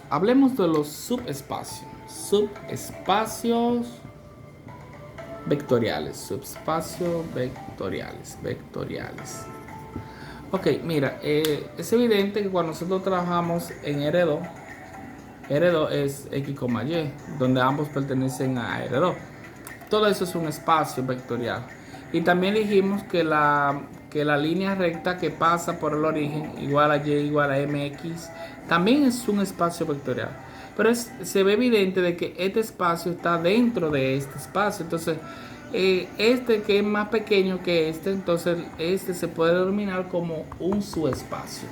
Hablemos de los subespacios. Subespacios vectoriales. Subespacios vectoriales. Ok, mira, es evidente que cuando nosotros trabajamos en R2, R2 es X, Y, donde ambos pertenecen a R2. Todo eso es un espacio vectorial. Y también dijimos que la línea recta que pasa por el origen igual a Y igual a MX también es un espacio vectorial. Pero se ve evidente de que este espacio está dentro de este espacio. Entonces, este que es más pequeño que este, entonces este se puede denominar como un subespacio.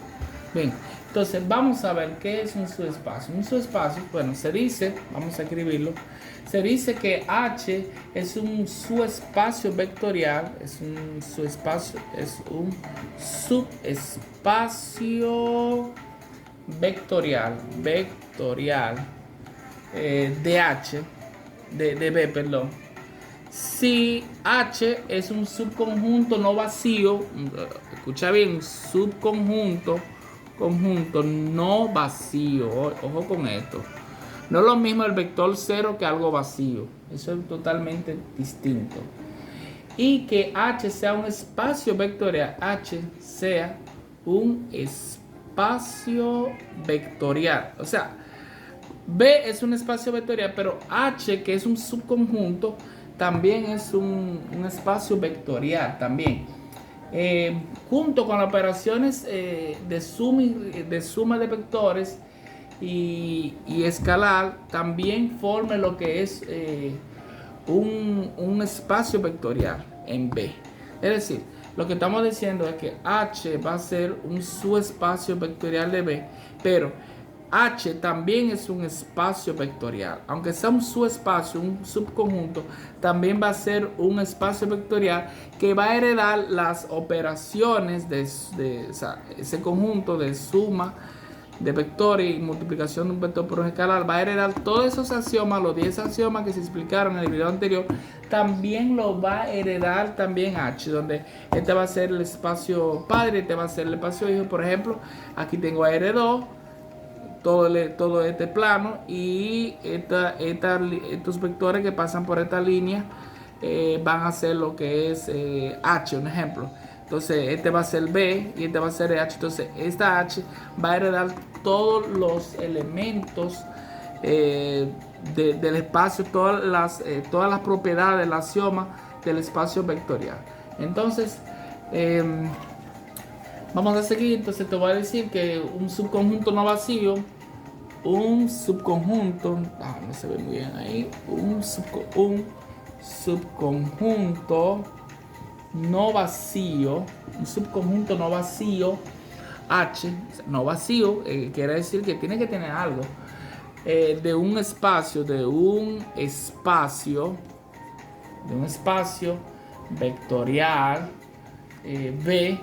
Bien, entonces vamos a ver qué es un subespacio. Un subespacio, bueno, se dice, vamos a escribirlo, se dice que H es un subespacio vectorial, es un subespacio vectorial de H, de B, perdón. Si H es un subconjunto no vacío, escucha bien, conjunto no vacío, ojo con esto. No es lo mismo el vector cero que algo vacío, eso es totalmente distinto. Y que H sea un espacio vectorial, H sea un espacio vectorial, o sea, B es un espacio vectorial, pero H, que es un subconjunto, también es un espacio vectorial también. Junto con las operaciones de suma de vectores y escalar, también forma lo que es un espacio vectorial en B. Es decir, lo que estamos diciendo es que H va a ser un subespacio vectorial de B, pero H también es un espacio vectorial. Aunque sea un subespacio, un subconjunto, también va a ser un espacio vectorial que va a heredar las operaciones de ese conjunto de suma de vectores y multiplicación de un vector por un escalar. Va a heredar todos esos axiomas, los 10 axiomas que se explicaron en el video anterior. También lo va a heredar también H, donde este va a ser el espacio padre, este va a ser el espacio hijo. Por ejemplo, aquí tengo a R2, todo este plano, y estos vectores que pasan por esta línea van a ser lo que es H, un ejemplo. Entonces este va a ser B y este va a ser H. Entonces esta H va a heredar todos los elementos del espacio, todas las propiedades del axioma del espacio vectorial. Entonces vamos a seguir. Entonces te voy a decir que un subconjunto no vacío, no se ve muy bien ahí, un subconjunto no vacío, H, no vacío, quiere decir que tiene que tener algo, de un espacio vectorial B,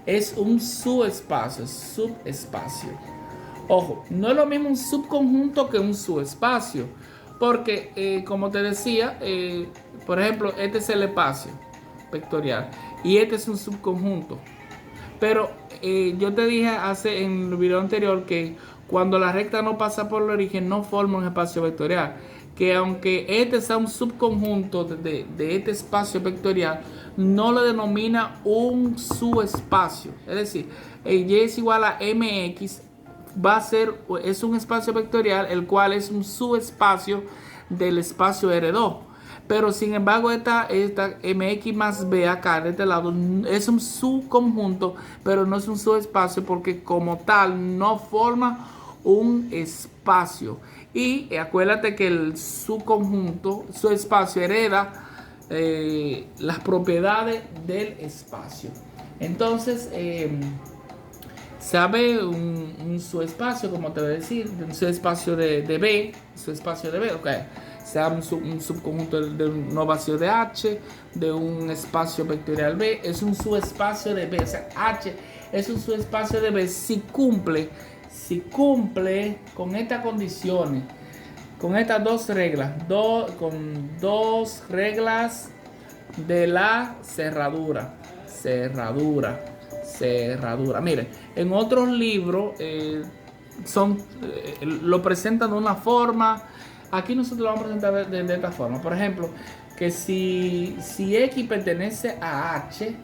es un subespacio. Ojo, no es lo mismo un subconjunto que un subespacio, porque como te decía, por ejemplo, este es el espacio vectorial y este es un subconjunto. Pero yo te dije en el video anterior que cuando la recta no pasa por el origen no forma un espacio vectorial. Que aunque este sea un subconjunto de este espacio vectorial, no lo denomina un subespacio. Es decir, Y es igual a MX, es un espacio vectorial, el cual es un subespacio del espacio R2. Pero sin embargo, esta MX más B acá de este lado es un subconjunto, pero no es un subespacio porque como tal no forma un espacio. Y acuérdate que el subconjunto, su espacio hereda las propiedades del espacio. Entonces, sabe un subespacio, como te voy a decir, un subespacio de B, ok. Sea un subconjunto de un no vacío de H, de un espacio vectorial B, es un subespacio de B. O sea, H es un subespacio de B si cumple con estas condiciones, con estas dos reglas, con dos reglas de la cerradura. Miren, en otros libros lo presentan de una forma. Aquí nosotros lo vamos a presentar de esta forma. Por ejemplo, que si X pertenece a H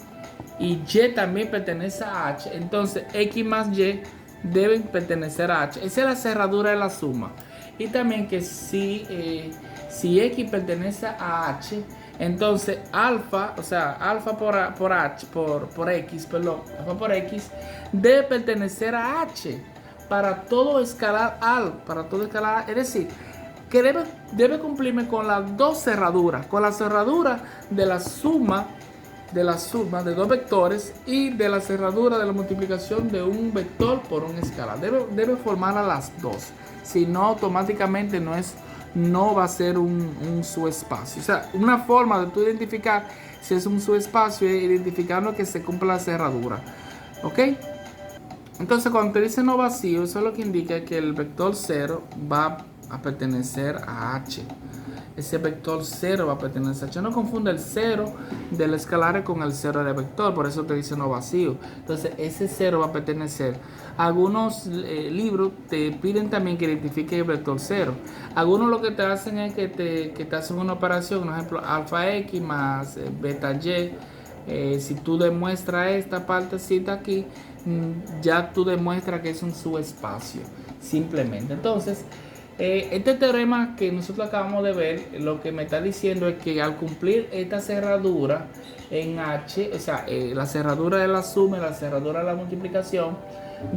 y Y también pertenece a H, entonces X más Y deben pertenecer a H. Esa es la cerradura de la suma. Y también que si X pertenece a H, entonces alfa, o sea, alfa por X, perdón, alfa por X debe pertenecer a H para todo escalar es decir, que debe cumplirme con las dos cerraduras, con la cerradura de la suma de dos vectores y de la cerradura de la multiplicación de un vector por un escalar. Debe formar a las dos, si no automáticamente no va a ser un subespacio. O sea, una forma de tú identificar si es un subespacio es identificando que se cumpla la cerradura. ¿Ok? Entonces, cuando te dice no vacío, eso es lo que indica que el vector 0 va a pertenecer a H. Ese vector 0 va a pertenecer a H. No confunda el 0 del escalar con el 0 del vector, por eso te dice no vacío. Entonces, ese 0 va a pertenecer. Algunos libros te piden también que identifique el vector 0. Algunos lo que te hacen es que te hacen una operación, por ejemplo, alfa X más beta Y. Si tú demuestras esta partecita aquí, ya tú demuestras que es un subespacio, simplemente. Entonces, este teorema que nosotros acabamos de ver, lo que me está diciendo es que al cumplir esta cerradura en H, o sea, la cerradura de la suma y la cerradura de la multiplicación,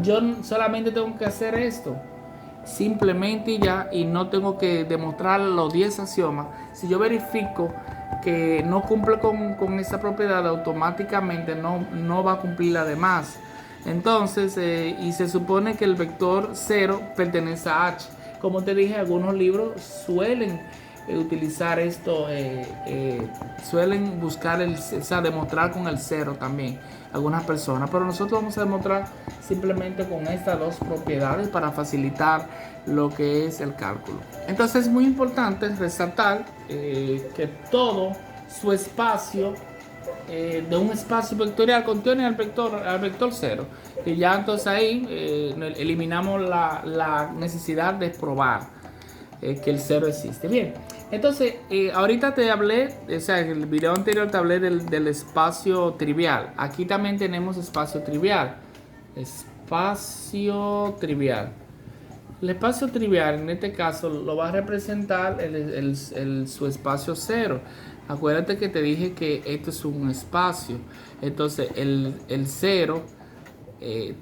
yo solamente tengo que hacer esto, simplemente ya, y no tengo que demostrar los 10 axiomas. Si yo verifico que no cumple con esa propiedad, automáticamente no va a cumplir la demás. Entonces, y se supone que el vector 0 pertenece a H. Como te dije, algunos libros suelen utilizar esto, suelen buscar demostrar con el 0 también, algunas personas, pero nosotros vamos a demostrar simplemente con estas dos propiedades para facilitar lo que es el cálculo. Entonces es muy importante resaltar que todo su espacio de un espacio vectorial contiene al vector 0, y ya entonces ahí eliminamos la necesidad de probar que el 0 existe. Bien, entonces ahorita te hablé, o sea, en el video anterior te hablé del espacio trivial. Aquí también tenemos espacio trivial. El espacio trivial en este caso lo va a representar su espacio 0. Acuérdate que te dije que esto es un espacio. Entonces el 0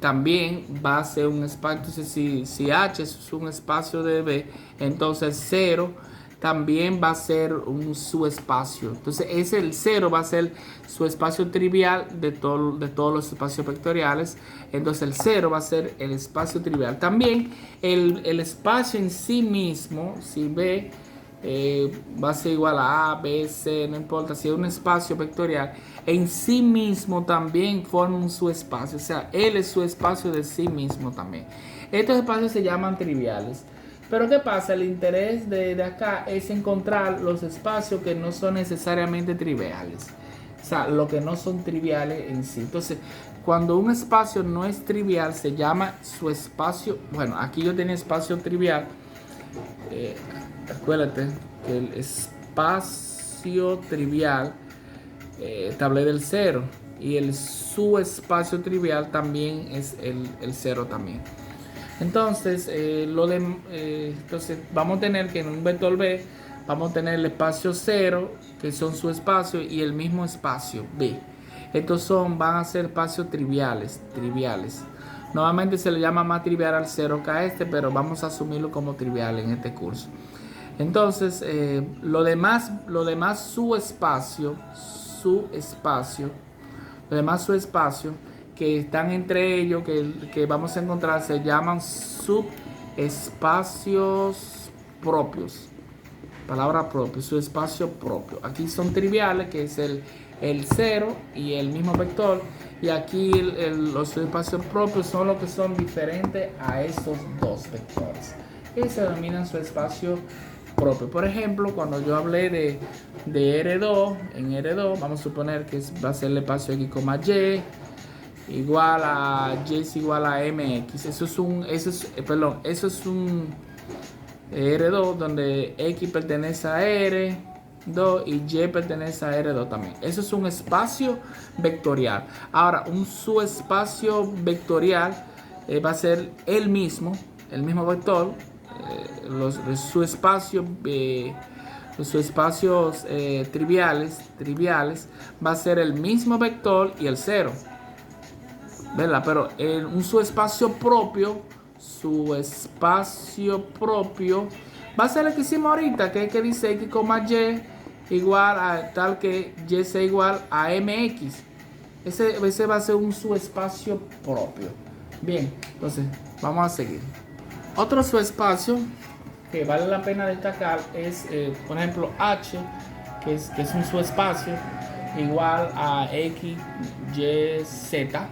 también va a ser un espacio. Entonces si H es un espacio de B, entonces 0 también va a ser un subespacio. Entonces el 0 va a ser su espacio trivial de todos los espacios vectoriales. Entonces el 0 va a ser el espacio trivial. También el espacio en sí mismo, si B va a ser igual a A, B, C, no importa, si es un espacio vectorial, en sí mismo también forma un subespacio. O sea, él es su espacio de sí mismo también. Estos espacios se llaman triviales. Pero ¿qué pasa? El interés de acá es encontrar los espacios que no son necesariamente triviales. O sea, lo que no son triviales en sí. Entonces, cuando un espacio no es trivial, se llama su espacio. Bueno, aquí yo tenía espacio trivial. Acuérdate que el espacio trivial hablé del 0. Y el subespacio trivial también es el 0 también. Entonces, entonces vamos a tener que en un vector B vamos a tener el espacio 0, que son su espacio, y el mismo espacio B. Estos van a ser espacios triviales. Normalmente se le llama más trivial al 0 que a este, pero vamos a asumirlo como trivial en este curso. Entonces, lo demás su espacio que están entre ellos, que vamos a encontrar, se llaman subespacios propios. Palabra propia, subespacio propio. Aquí son triviales, que es el 0 y el mismo vector. Y aquí los subespacios propios son los que son diferentes a estos dos vectores, que se denominan subespacio propio. Por ejemplo, cuando yo hablé de R2, en R2 vamos a suponer que va a ser el espacio X, Y. igual a y es igual a mx. Eso es un R2 donde x pertenece a R2 y y pertenece a R2 también. Eso es un espacio vectorial. Ahora, un subespacio vectorial va a ser el mismo vector. Los subespacios triviales va a ser el mismo vector y el cero, ¿verdad? Pero en un subespacio propio va a ser el que hicimos ahorita, que dice x, y igual a tal que y sea igual a mx. Ese va a ser un subespacio propio. Bien, entonces vamos a seguir. Otro subespacio que vale la pena destacar es, por ejemplo, H, que es un subespacio igual a X, Y, Z.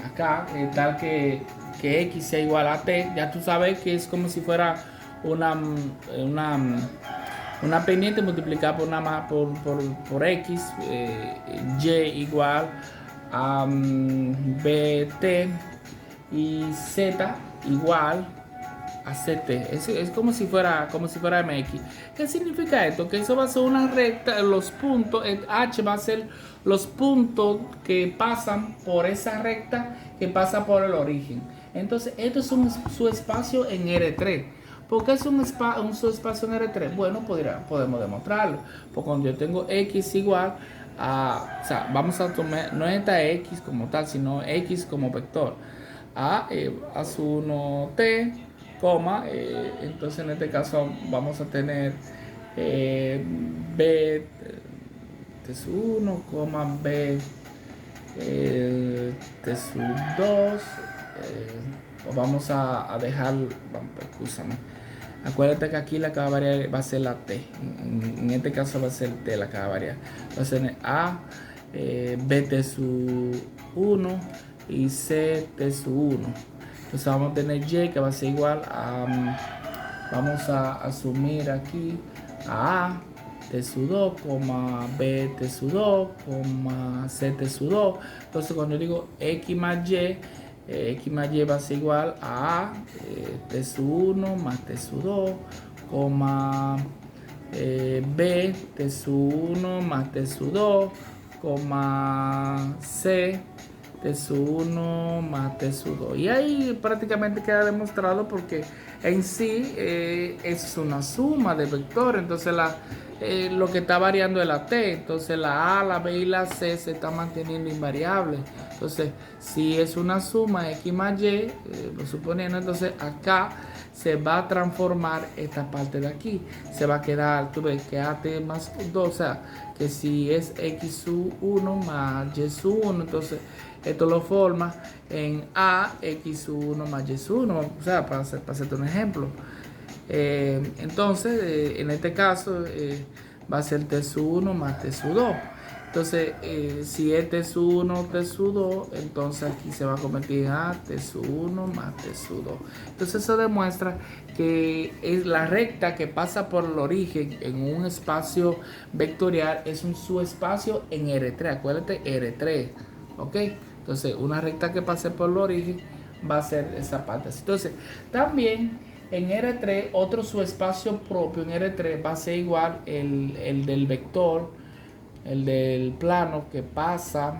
Acá, tal que X sea igual a T. Ya tú sabes que es como si fuera una pendiente multiplicada por X, Y igual a BT y Z igual a CT. Es como si fuera MX. ¿Qué significa esto? Que eso va a ser una recta, los puntos, H va a ser los puntos que pasan por esa recta que pasa por el origen. Entonces, esto es un subespacio en R3. ¿Por qué es un subespacio en R3? Bueno, podemos demostrarlo. Porque cuando yo tengo X igual a, o sea, vamos a tomar, no es esta X como tal, sino X como vector. A su 1T, entonces en este caso vamos a tener B T sub 1, B T sub 2, vamos a dejar, escúchame, acuérdate que aquí la que va a variar va a ser la T, en este caso va a ser T la que va a variar, va a ser A, B T sub 1 y C T sub 1. Entonces vamos a tener Y que va a ser igual a, vamos a asumir aquí a T sub 2, B T sub 2, C T sub 2. Entonces cuando yo digo X más Y va a ser igual a T sub 1 más T sub 2, B T sub 1 más T sub 2, C T sub 1 más T sub 2. Y ahí prácticamente queda demostrado porque en sí es una suma de vectores. Entonces lo que está variando es la T. Entonces la A, la B y la C se están manteniendo invariables. Entonces si es una suma X más Y, lo suponiendo, entonces acá se va a transformar esta parte de aquí. Se va a quedar, tú ves que AT más 2, o sea, que si es X sub 1 más Y sub 1, entonces esto lo forma en A, X sub 1 más Y sub 1, o sea, para hacerte un ejemplo. Entonces, en este caso, va a ser T sub 1 más T sub 2. Entonces, si es T sub 1, T sub 2, entonces aquí se va a convertir en A, T sub 1 más T sub 2. Entonces, eso demuestra que es la recta que pasa por el origen en un espacio vectorial es un subespacio en R3. Acuérdate, R3, ¿ok? Entonces, una recta que pase por el origen va a ser esa parte. Entonces, también en R3, otro subespacio propio en R3 va a ser igual el del vector, el del plano que pasa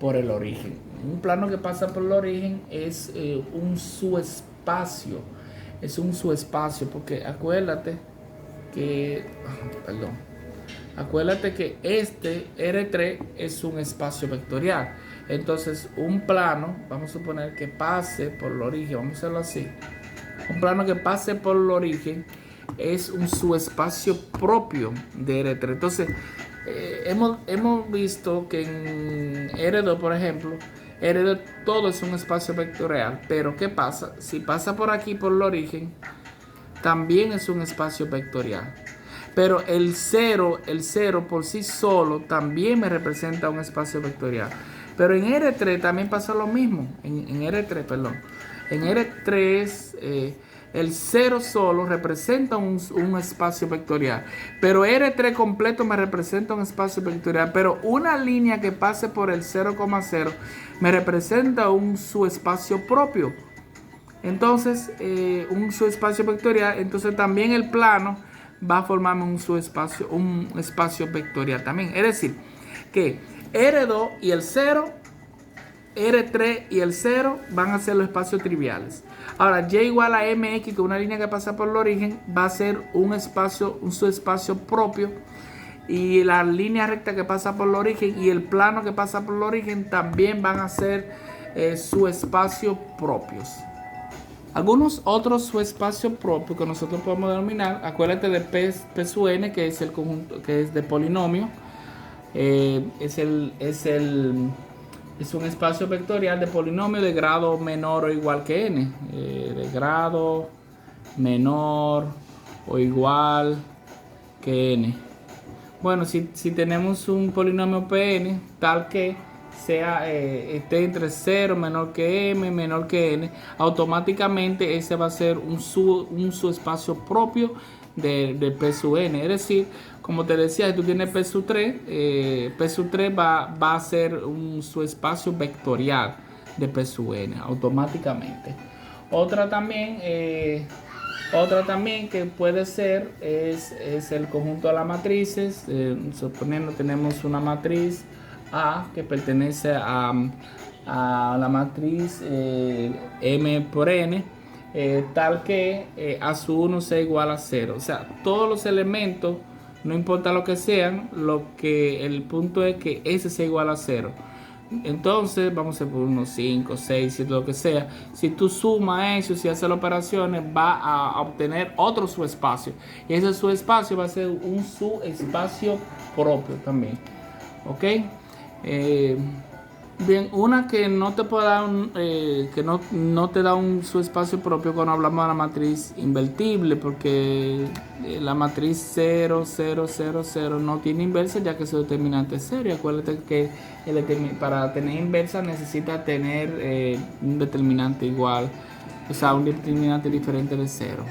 por el origen. Un plano que pasa por el origen es un subespacio. Es un subespacio porque acuérdate que, acuérdate que este R3 es un espacio vectorial. Entonces un plano, vamos a suponer que pase por el origen, vamos a hacerlo así. Un plano que pase por el origen es un subespacio propio de R3. Entonces hemos visto que en R2, por ejemplo, R2 todo es un espacio vectorial. Pero ¿qué pasa? Si pasa por aquí por el origen, también es un espacio vectorial. Pero el 0 por sí solo también me representa un espacio vectorial. Pero en R3 también pasa lo mismo. En R3, el 0 solo representa un espacio vectorial, pero R3 completo me representa un espacio vectorial, pero una línea que pase por el 0,0 me representa un subespacio propio. Entonces, un subespacio vectorial, entonces también el plano va a formarme un espacio vectorial también. Es decir, que R2 y el 0, R3 y el 0 van a ser los espacios triviales. Ahora, Y igual a MX, que es una línea que pasa por el origen, va a ser un subespacio propio. Y la línea recta que pasa por el origen y el plano que pasa por el origen también van a ser subespacios propios. Algunos otros subespacios propios que nosotros podemos denominar, acuérdate de P sub n, que es el conjunto, que es de polinomio, es un espacio vectorial de polinomio de grado menor o igual que n, de grado menor o igual que n. Bueno, si tenemos un polinomio Pn tal que esté entre 0 menor que m menor que n, automáticamente ese va a ser un subespacio propio de P sub n. Es decir, como te decía, si tú tienes P sub 3, P sub 3 va a ser un subespacio vectorial de P sub n automáticamente. Otra también que puede ser es el conjunto de las matrices. Suponiendo tenemos una matriz A que pertenece a la matriz M por N, tal que A sub 1 sea igual a 0. O sea, todos los elementos, no importa lo que sean, el punto es que ese sea igual a 0. Entonces, vamos a poner unos 5, 6, 7, lo que sea. Si tú sumas eso, si haces las operaciones, va a obtener otro subespacio. Y ese subespacio va a ser un subespacio propio también. ¿Ok? Bien, una que no te puede dar que no te da un subespacio propio cuando hablamos de la matriz invertible, porque la matriz 0, 0, 0, 0 no tiene inversa, ya que su determinante es 0. Y acuérdate que para tener inversa necesita tener un determinante igual, o sea, un determinante diferente de 0.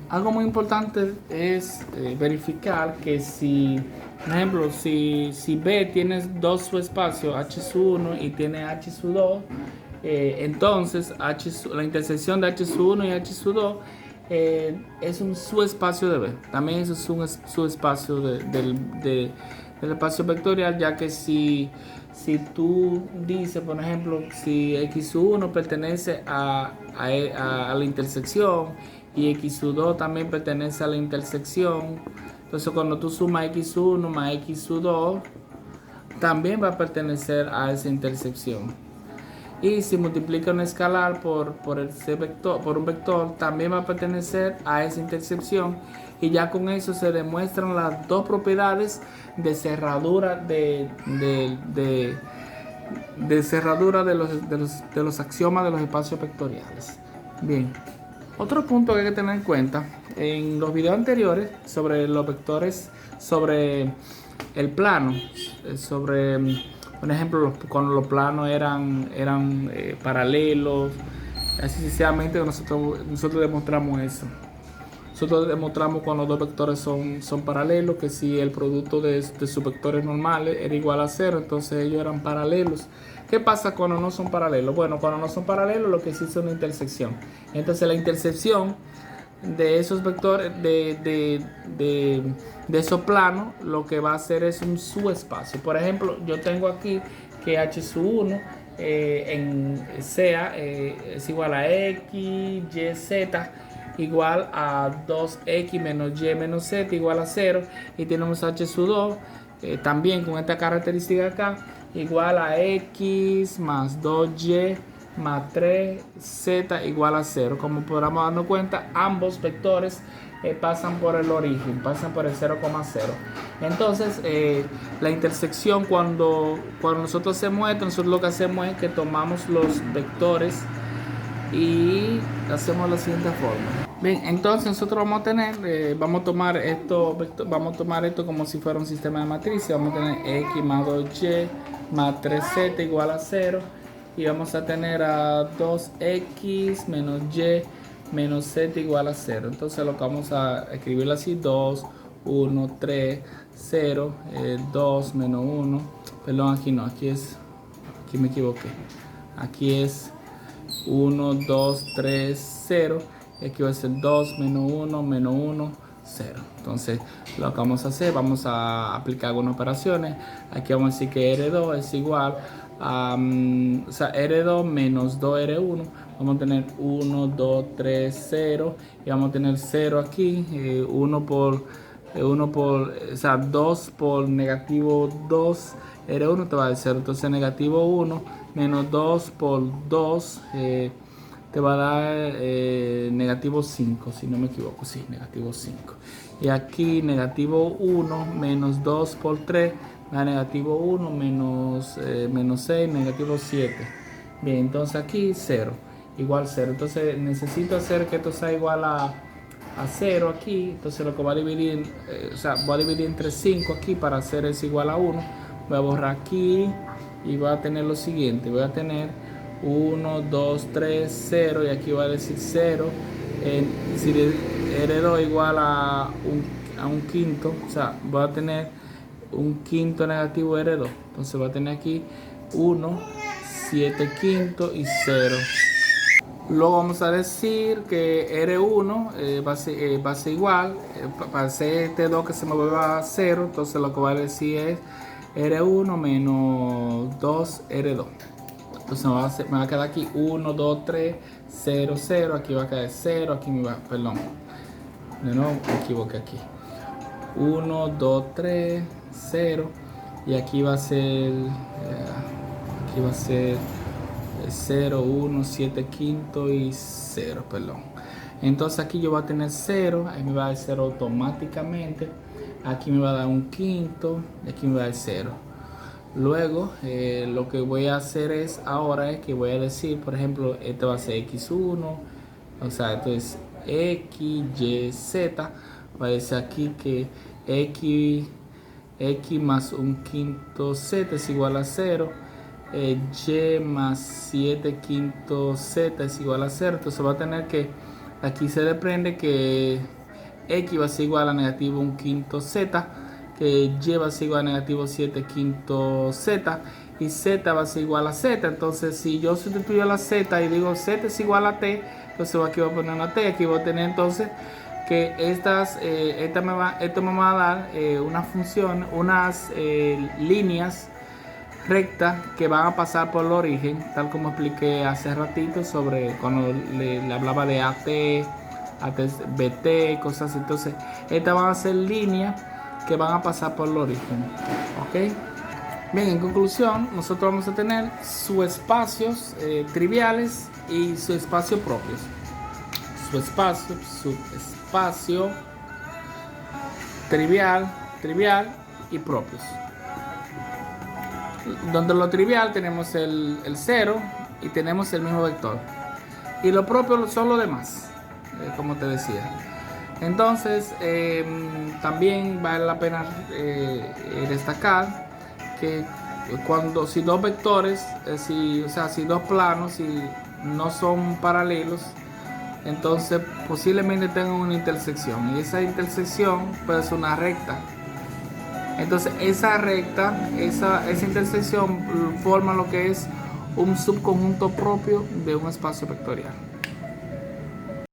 Algo muy importante es verificar que si, por ejemplo, si B tienes dos subespacios, H sub 1 y tiene H sub 2, entonces la intersección de H sub 1 y H sub 2 es un subespacio de B. También eso es un subespacio del espacio vectorial, ya que si tú dices, por ejemplo, si X sub 1 pertenece a la intersección y X sub 2 también pertenece a la intersección, entonces cuando tú sumas X sub 1 más X sub 2 también va a pertenecer a esa intersección. Y si multiplica un escalar por un vector, también va a pertenecer a esa intersección. Y ya con eso se demuestran las dos propiedades de cerradura de cerradura de los axiomas de los espacios vectoriales. Bien. Otro punto que hay que tener en cuenta, en los videos anteriores sobre los vectores, sobre el plano, sobre, por ejemplo, cuando los planos eran paralelos, así sucesivamente nosotros demostramos eso. Nosotros demostramos cuando los dos vectores son paralelos, que si el producto de sus vectores normales era igual a 0, entonces ellos eran paralelos. ¿Qué pasa cuando no son paralelos? Bueno, cuando no son paralelos, lo que existe es una intersección. Entonces la intersección de esos vectores, de esos planos, lo que va a hacer es un subespacio. Por ejemplo, yo tengo aquí que H sub 1 es igual a X, Y, Z, igual a 2x menos y menos z igual a 0, y tenemos h sub 2 también con esta característica acá, igual a x más 2y más 3z igual a 0. Como podremos darnos cuenta, ambos vectores pasan por el origen, pasan por el 0,0. Entonces la intersección, cuando nosotros hacemos esto, nosotros lo que hacemos es que tomamos los vectores y hacemos la siguiente forma. Bien, entonces nosotros vamos a tener, vamos a tomar esto como si fuera un sistema de matrices. Vamos a tener x más 2y más 3z igual a 0, y vamos a tener a 2x menos y menos z igual a 0. Entonces lo que vamos a escribirlo así: 2, 1, 3, 0, 2, menos 1. Perdón, aquí no, aquí me equivoqué. Aquí es 1, 2, 3, 0. Y aquí va a ser 2, menos 1, 0. Entonces lo que vamos a hacer, vamos a aplicar algunas operaciones. Aquí vamos a decir que R2 es igual a R2 menos 2R1. Vamos a tener 1, 2, 3, 0. Y vamos a tener 0 aquí. 2 por negativo 2 R1 te va a dar 0. Entonces negativo 1 menos 2 por 2 te va a dar negativo 5, si no me equivoco. Sí, negativo 5. Y aquí negativo 1 menos 2 por 3 da negativo 1 menos 6, negativo 7. Bien, entonces aquí 0, igual 0. Entonces necesito hacer que esto sea igual a 0 aquí. Entonces lo que voy a dividir, voy a dividir entre 5 aquí para hacer eso igual a 1. Voy a borrar aquí y voy a tener lo siguiente. Voy a tener 1, 2, 3, 0 y aquí voy a decir 0. Si R2 igual a un quinto, o sea, voy a tener un quinto negativo R2. Entonces voy a tener aquí 1, 7 quintos y 0. Luego vamos a decir que R1 va a ser igual, para hacer este 2 que se me vuelva a 0, entonces lo que va a decir es R1 menos 2R2. Entonces me va a quedar aquí 1, 2, 3, 0, 0, aquí va a quedar 0, aquí me va, perdón, de nuevo me equivoqué aquí. 1, 2, 3, 0, y aquí va a ser 0, 1, 7 quinto y 0, perdón. Entonces aquí yo voy a tener 0, ahí me va a dar 0 automáticamente. Aquí me va a dar un quinto y aquí me va a dar 0. Luego lo que voy a hacer es que voy a decir, por ejemplo, este va a ser x1, o sea, esto es x, y, z. Va a decir aquí que x más un quinto z es igual a 0. Y más 7 quinto z es igual a 0. Entonces va a tener que, aquí se desprende que x va a ser igual a negativo 1 quinto z, que y va a ser igual a negativo 7 quinto z, y z va a ser igual a z. Entonces si yo sustituyo la z y digo z es igual a t, entonces aquí voy a poner una t. Aquí voy a tener entonces que esto me va a dar una función, unas líneas rectas que van a pasar por el origen, tal como expliqué hace ratito sobre cuando le hablaba de AT, BT, cosas así. Entonces estas van a ser líneas que van a pasar por el origen. ¿Ok? Bien, en conclusión, nosotros vamos a tener subespacios triviales y subespacios propios. Subespacio, trivial y propios. Donde lo trivial tenemos el 0 y tenemos el mismo vector. Y lo propio son los demás, como te decía. Entonces, también vale la pena destacar que si dos vectores, si dos planos, si no son paralelos, entonces posiblemente tengan una intersección. Y esa intersección puede ser una recta. Entonces esa recta, esa intersección forma lo que es un subconjunto propio de un espacio vectorial.